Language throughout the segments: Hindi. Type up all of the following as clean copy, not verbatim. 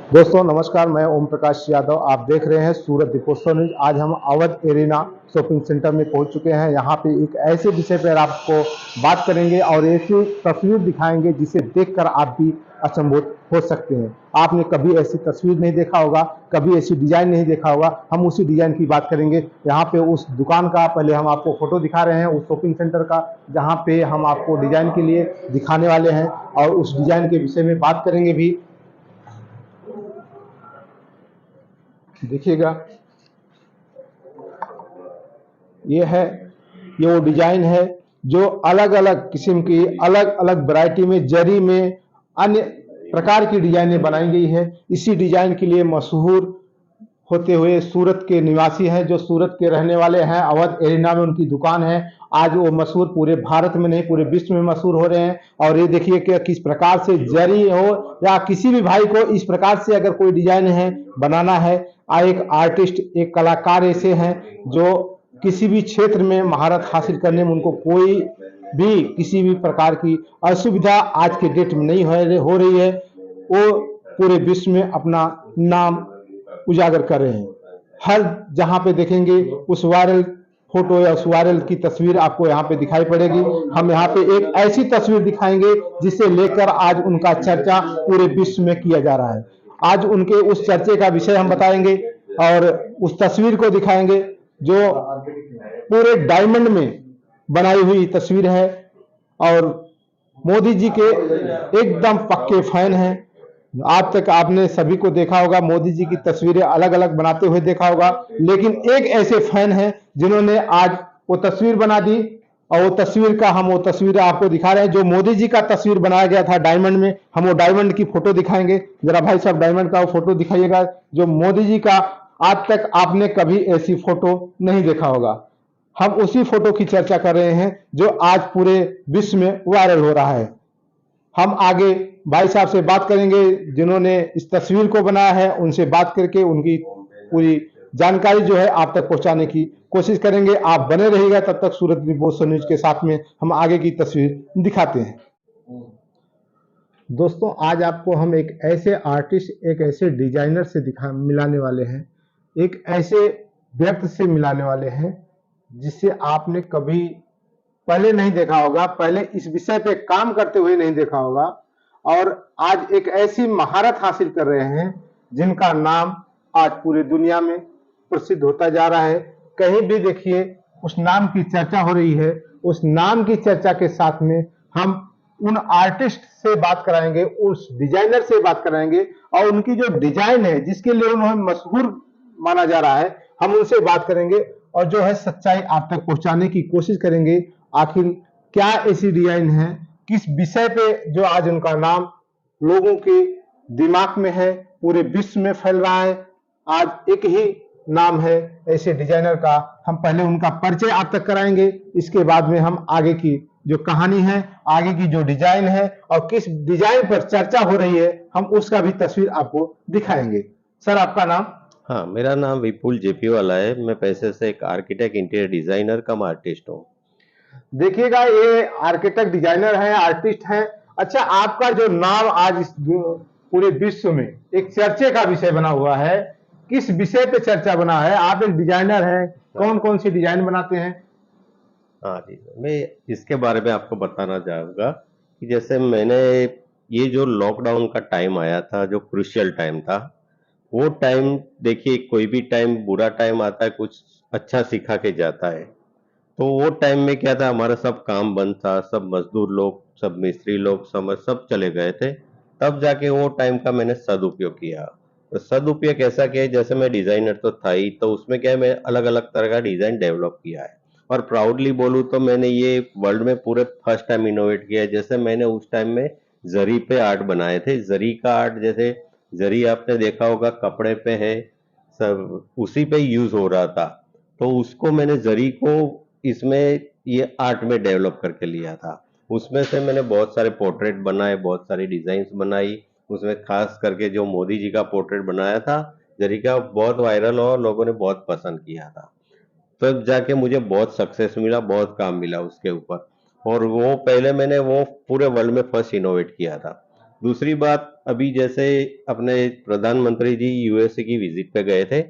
दोस्तों नमस्कार, मैं ओम प्रकाश यादव। आप देख रहे हैं सूरत दीपोत्सव न्यूज। आज हम अवध एरिना शॉपिंग सेंटर में पहुंच चुके हैं। यहाँ पे एक ऐसे विषय पर आपको बात करेंगे और ऐसी तस्वीर दिखाएंगे जिसे देखकर आप भी अचंभित हो सकते हैं। आपने कभी ऐसी तस्वीर नहीं देखा होगा, कभी ऐसी डिजाइन नहीं देखा होगा। हम उसी डिजाइन की बात करेंगे। यहाँ पे उस दुकान का पहले हम आपको फोटो दिखा रहे हैं, उस शॉपिंग सेंटर का, जहाँ पे हम आपको डिजाइन के लिए दिखाने वाले हैं और उस डिजाइन के विषय में बात करेंगे भी। देखिएगा, ये है, ये वो डिजाइन है जो अलग अलग किस्म की, अलग अलग वैरायटी में, जरी में, अन्य प्रकार की डिजाइनें बनाई गई है। इसी डिजाइन के लिए मशहूर होते हुए सूरत के निवासी हैं, जो सूरत के रहने वाले हैं। अवध एरिना में उनकी दुकान है। आज वो मशहूर पूरे भारत में नहीं, पूरे विश्व में मशहूर हो रहे हैं। और ये देखिए कि किस प्रकार से जरी हो या किसी भी भाई को इस प्रकार से अगर कोई डिजाइन है बनाना है, एक आर्टिस्ट, एक कलाकार ऐसे हैं जो किसी भी क्षेत्र में महारत हासिल करने में उनको कोई भी किसी भी प्रकार की असुविधा आज के डेट में नहीं हो रही है। वो पूरे विश्व में अपना नाम उजागर कर रहे हैं। हर जहां पे देखेंगे उस वायरल फोटो या उस वायरल की तस्वीर आपको यहाँ पे दिखाई पड़ेगी। हम यहाँ पे एक ऐसी तस्वीर दिखाएंगे जिसे लेकर आज उनका चर्चा पूरे विश्व में किया जा रहा है। आज उनके उस चर्चे का विषय हम बताएंगे और उस तस्वीर को दिखाएंगे जो पूरे डायमंड में बनाई हुई तस्वीर है। और मोदी जी के एकदम पक्के फैन हैं। आज तक आपने सभी को देखा होगा, मोदी जी की तस्वीरें अलग अलग बनाते हुए देखा होगा, लेकिन एक ऐसे फैन हैं जिन्होंने आज वो तस्वीर बना दी। और वो तस्वीर का हम वो तस्वीर आपको दिखा रहे हैं जो मोदी जी का तस्वीर बनाया गया था डायमंड में। हम वो डायमंड की फोटो दिखाएंगे। जरा भाई साहब डायमंड का वो फोटो दिखाइएगा जो मोदी जी का। आज तक आपने कभी ऐसी फोटो नहीं देखा होगा। हम उसी फोटो की चर्चा कर रहे हैं जो आज पूरे विश्व में वायरल हो रहा है। हम आगे भाई साहब से बात करेंगे जिन्होंने इस तस्वीर को बनाया है, उनसे बात करके उनकी पूरी जानकारी जो है आप तक पहुंचाने की कोशिश करेंगे। आप बने रहिएगा, तब तक सूरत दीपोत्सव न्यूज के साथ में हम आगे की तस्वीर दिखाते हैं। दोस्तों आज आपको हम एक ऐसे आर्टिस्ट, एक ऐसे डिजाइनर से दिखा मिलाने वाले हैं, एक ऐसे व्यक्ति से मिलाने वाले हैं जिसे आपने कभी पहले नहीं देखा होगा, पहले इस विषय पे काम करते हुए नहीं देखा होगा। और आज एक ऐसी महारत हासिल कर रहे हैं जिनका नाम आज पूरी दुनिया में प्रसिद्ध होता जा रहा है। कहीं भी देखिए उस नाम की चर्चा हो रही है। उस नाम की चर्चा के साथ में हम उन आर्टिस्ट से बात कराएंगे, उस डिजाइनर से बात कराएंगे और उनकी जो डिजाइन है जिसके लिए उन्हें मशहूर माना जा रहा है, हम उनसे बात करेंगे और जो है सच्चाई आप तक पहुंचाने की कोशिश करेंगे। आखिर क्या ऐसी डिजाइन है, किस विषय पे जो आज उनका नाम लोगों के दिमाग में है, पूरे विश्व में फैल रहा है। आज एक ही नाम है ऐसे डिजाइनर का। हम पहले उनका परिचय आप तक कराएंगे, इसके बाद में हम आगे की जो कहानी है, आगे की जो डिजाइन है और किस डिजाइन पर चर्चा हो रही है, हम उसका भी तस्वीर आपको दिखाएंगे। सर आपका नाम? हाँ, मेरा नाम विपुल जेपी वाला है। मैं पैसे से एक आर्किटेक्ट, इंटीरियर डिजाइनर कम आर्टिस्ट हूँ। देखिएगा, ये आर्किटेक्ट, डिजाइनर है, आर्टिस्ट है। अच्छा, आपका जो नाम आज इस पूरे विश्व में एक चर्चे का विषय बना हुआ है, किस विषय पे चर्चा बना है? आप एक डिजाइनर हैं, कौन कौन सी डिजाइन बनाते हैं? हाँ जी, मैं इसके बारे में आपको बताना चाहूँगा कि जैसे मैंने ये जो लॉकडाउन का टाइम आया था, जो क्रूशियल टाइम था, वो टाइम देखिए, कोई भी टाइम बुरा टाइम आता है, कुछ अच्छा सिखा के जाता है। तो वो टाइम में क्या था, हमारा सब काम बंद था, सब मजदूर लोग, सब मिस्त्री लोग, सब चले गए थे। तब जाके वो टाइम का मैंने सदुपयोग किया। तो सदुपयोग ऐसा किया, जैसे मैं डिजाइनर तो था ही, तो उसमें क्या है, मैं अलग अलग तरह का डिजाइन डेवलप किया है। और प्राउडली बोलूँ तो मैंने ये वर्ल्ड में पूरे फर्स्ट टाइम इनोवेट किया है। जैसे मैंने उस टाइम में जरी पे आर्ट बनाए थे। जरी का आर्ट, जैसे जरी आपने देखा होगा कपड़े पे है, सब उसी पे यूज हो रहा था। तो उसको मैंने जरी को इसमें ये आर्ट में डेवलप करके लिया था। उसमें से मैंने बहुत सारे पोर्ट्रेट बनाए, बहुत सारी डिजाइन्स बनाई। उसमें खास करके जो मोदी जी का पोर्ट्रेट बनाया था जरी का, बहुत वायरल और लोगों ने बहुत पसंद किया था। तब जाके मुझे बहुत सक्सेस मिला, बहुत काम मिला उसके ऊपर। और वो पहले मैंने वो पूरे वर्ल्ड में फर्स्ट इनोवेट किया था। दूसरी बात, अभी जैसे अपने प्रधानमंत्री जी यूएसए की विजिट पे गए थे,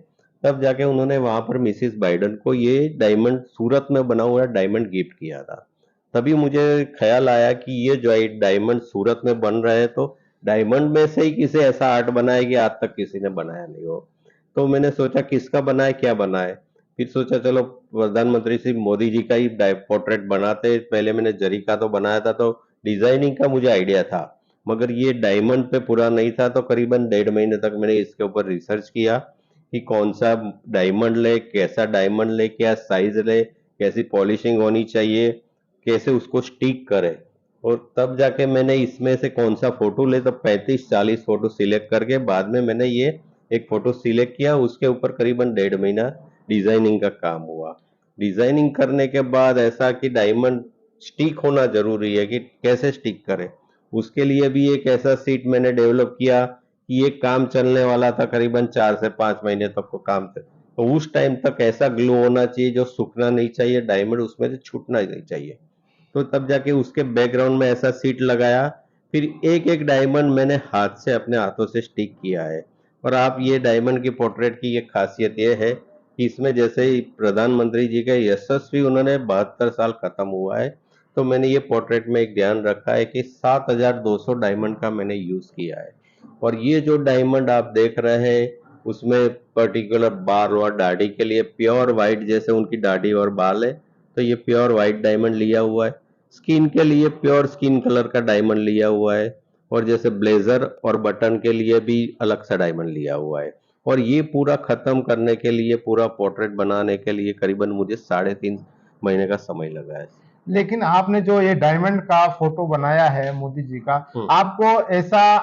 तब जाके उन्होंने वहां पर मिसिस बाइडेन को ये डायमंड, सूरत में बना हुआ डायमंड गिफ्ट किया था। तभी मुझे ख्याल आया कि ये जो है डायमंड सूरत में बन रहे हैं, तो डायमंड में से ही किसी ऐसा आर्ट बनाया कि आज तक किसी ने बनाया नहीं हो। तो मैंने सोचा किसका बना है, क्या बना है। फिर सोचा चलो प्रधानमंत्री श्री मोदी जी का ही पोर्ट्रेट बनाते। पहले मैंने जरी का तो बनाया था, तो डिजाइनिंग का मुझे आइडिया था, मगर ये डायमंड पे पूरा नहीं था। तो करीबन 1.5 महीने तक मैंने इसके ऊपर रिसर्च किया कि कौन सा डायमंड ले, कैसा डायमंड ले, क्या साइज ले, कैसी पॉलिशिंग होनी चाहिए, कैसे उसको स्टिक करे। और तब जाके मैंने इसमें से कौन सा फोटो ले, तो 35-40 फोटो सिलेक्ट करके बाद में मैंने ये एक फोटो सिलेक्ट किया। उसके ऊपर करीबन 1.5 महीना डिजाइनिंग का काम हुआ। डिजाइनिंग करने के बाद ऐसा कि डायमंड स्टिक होना जरूरी है, कि कैसे स्टिक करे, उसके लिए भी एक ऐसा सीट मैंने डेवलप किया कि ये काम चलने वाला था। करीबन 4 से 5 महीने तक को काम चल, तो उस टाइम तक ऐसा ग्लो होना चाहिए जो सूखना नहीं चाहिए, डायमंड उसमें से छूटना नहीं चाहिए। तो तब जाके उसके बैकग्राउंड में ऐसा सीट लगाया। फिर एक एक डायमंड मैंने हाथ से, अपने हाथों से स्टिक किया है। और आप ये डायमंड की पोर्ट्रेट की ये खासियत ये है कि इसमें जैसे ही प्रधानमंत्री जी के यशस्वी, उन्होंने 72 साल खत्म हुआ है, तो मैंने ये पोर्ट्रेट में एक ध्यान रखा है कि 7200 डायमंड का मैंने यूज किया है। और ये जो डायमंड आप देख रहे हैं, उसमें पर्टिकुलर बाल और दाढ़ी के लिए प्योर व्हाइट, जैसे उनकी दाढ़ी और बाल है, तो ये प्योर व्हाइट डायमंड लिया हुआ है। स्किन के लिए प्योर स्किन कलर का डायमंड लिया हुआ है। और जैसे ब्लेजर और बटन के लिए भी अलग सा डायमंड लिया हुआ है। और ये पूरा खत्म करने के लिए, पूरा पोर्ट्रेट बनाने के लिए करीबन मुझे 3.5 महीने का समय लगा है। लेकिन आपने जो ये डायमंड का फोटो बनाया है मोदी जी का, आपको ऐसा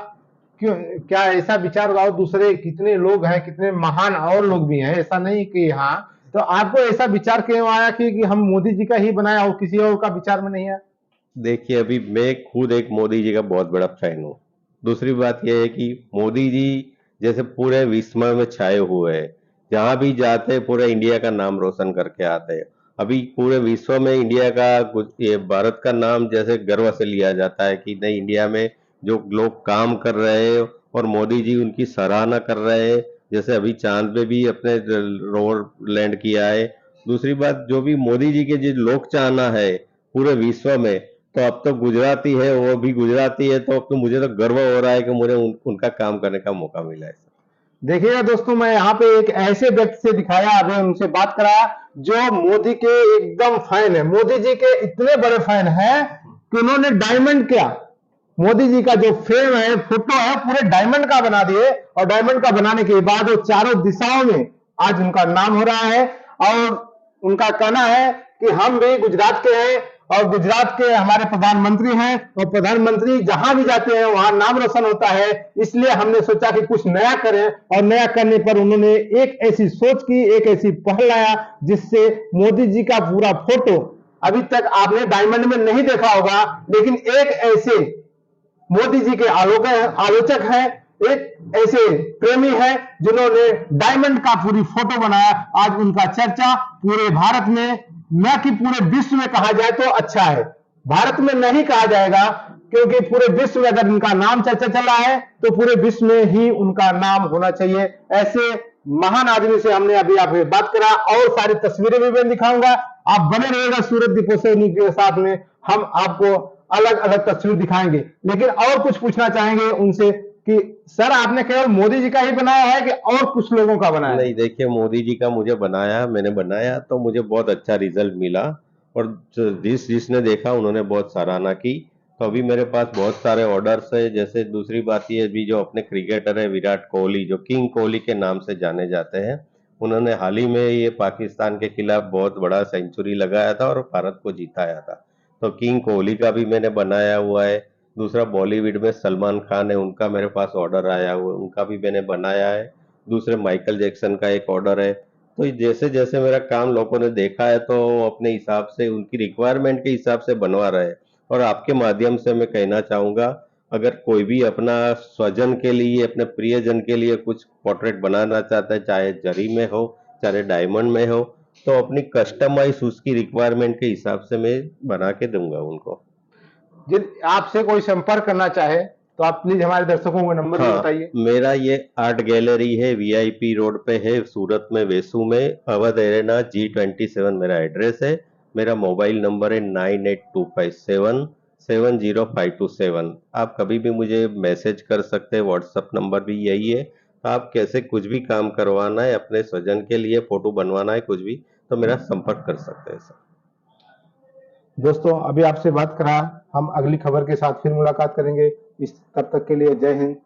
क्यों, क्या ऐसा विचार हुआ? दूसरे कितने लोग हैं, कितने महान और लोग भी हैं, ऐसा नहीं कि हाँ, तो आपको ऐसा विचार क्यों आया कि हम मोदी जी का ही बनाया हो, किसी और का विचार में नहीं आया? देखिए, अभी मैं खुद एक मोदी जी का बहुत बड़ा फैन हूँ। दूसरी बात यह है कि मोदी जी जैसे पूरे विश्व में छाए हुए हैं, जहां भी जाते हैं पूरे इंडिया का नाम रोशन करके आते हैं। अभी पूरे विश्व में इंडिया का ये भारत का नाम जैसे गर्व से लिया जाता है कि नहीं, इंडिया में जो लोग काम कर रहे हैं और मोदी जी उनकी सराहना कर रहे हैं। जैसे अभी चांद पे भी अपने रोवर लैंड किया है। दूसरी बात, जो भी मोदी जी के जो लोक चाहना है पूरे विश्व में, तो अब तो गुजराती है, वो भी गुजराती है, तो अब तो मुझे तो गर्व हो रहा है कि मुझे उनका काम करने का मौका मिला है। देखिएगा दोस्तों, मैं यहाँ पे एक ऐसे व्यक्ति से दिखाया, अभी उनसे बात कराया, जो मोदी के एकदम फैन है, मोदी जी के इतने बड़े फैन है कि उन्होंने डायमंड क्या, मोदी जी का जो फ्रेम है, फोटो है, पूरे डायमंड का बना दिए। और डायमंड का बनाने के बाद वो चारों दिशाओं में आज उनका नाम हो रहा है। और उनका कहना है कि हम भी गुजरात के हैं और गुजरात के हमारे प्रधानमंत्री हैं, और प्रधानमंत्री जहां भी जाते हैं वहां नाम रोशन होता है। इसलिए हमने सोचा कि कुछ नया करें, और नया करने पर उन्होंने एक ऐसी सोच की, एक ऐसी पहल लाया, जिससे मोदी जी का पूरा फोटो, अभी तक आपने डायमंड में नहीं देखा होगा, लेकिन एक ऐसे मोदी जी के आलोचक हैं, एक ऐसे प्रेमी हैं जिन्होंने डायमंड का पूरी फोटो बनाया। आज उनका चर्चा पूरे भारत में, न कि पूरे विश्व में कहा जाए तो अच्छा है, भारत में नहीं कहा जाएगा, क्योंकि पूरे विश्व में अगर उनका नाम चर्चा चल रहा है तो पूरे विश्व में ही उनका नाम होना चाहिए। ऐसे महान आदमी से हमने अभी आप बात करा, और सारी तस्वीरें भी मैं दिखाऊंगा। आप बने रहिएगा सूरत दीपोत्सव के साथ में, हम आपको अलग अलग तस्वीर दिखाएंगे। लेकिन और कुछ पूछना चाहेंगे उनसे कि सर, आपने केवल मोदी जी का ही बनाया है कि और कुछ लोगों का बनाया है? नहीं, देखिए, मोदी जी का मैंने बनाया तो मुझे बहुत अच्छा रिजल्ट मिला। और जिसने देखा उन्होंने बहुत सराहना की। तो अभी मेरे पास बहुत सारे ऑर्डर्स है। जैसे दूसरी बात ये भी, जो अपने क्रिकेटर है विराट कोहली, जो किंग कोहली के नाम से जाने जाते हैं, उन्होंने हाल ही में ये पाकिस्तान के खिलाफ बहुत बड़ा सेंचुरी लगाया था और भारत को जिताया था। तो किंग कोहली का भी मैंने बनाया हुआ है। दूसरा, बॉलीवुड में सलमान खान है, उनका मेरे पास ऑर्डर आया हुआ है, उनका भी मैंने बनाया है। दूसरे, माइकल जैक्सन का एक ऑर्डर है। तो जैसे जैसे मेरा काम लोगों ने देखा है, तो अपने हिसाब से उनकी रिक्वायरमेंट के हिसाब से बनवा रहे हैं। और आपके माध्यम से मैं कहना चाहूंगा, अगर कोई भी अपना स्वजन के लिए, अपने प्रियजन के लिए कुछ पोर्ट्रेट बनाना चाहता है, चाहे जरी में हो, चाहे डायमंड में हो, तो अपनी कस्टमाइज उसकी रिक्वायरमेंट के हिसाब से मैं बना के दूंगा उनको। जिन आपसे कोई संपर्क करना चाहे तो आप प्लीज हमारे दर्शकों को नंबर भी हाँ, बताइए। मेरा ये आर्ट गैलरी है, वीआईपी रोड पे है, सूरत में, वेसू में, अवध एरेना G27 मेरा एड्रेस है। मेरा मोबाइल नंबर है 9825770527। आप कभी भी मुझे मैसेज कर सकते हैं, व्हाट्सएप नंबर भी यही है। आप कैसे कुछ भी काम करवाना है, अपने स्वजन के लिए फोटो बनवाना है कुछ भी, तो मेरा संपर्क कर सकते हैं सर। दोस्तों अभी आपसे बात करा, हम अगली खबर के साथ फिर मुलाकात करेंगे। तब तक के लिए जय हिंद,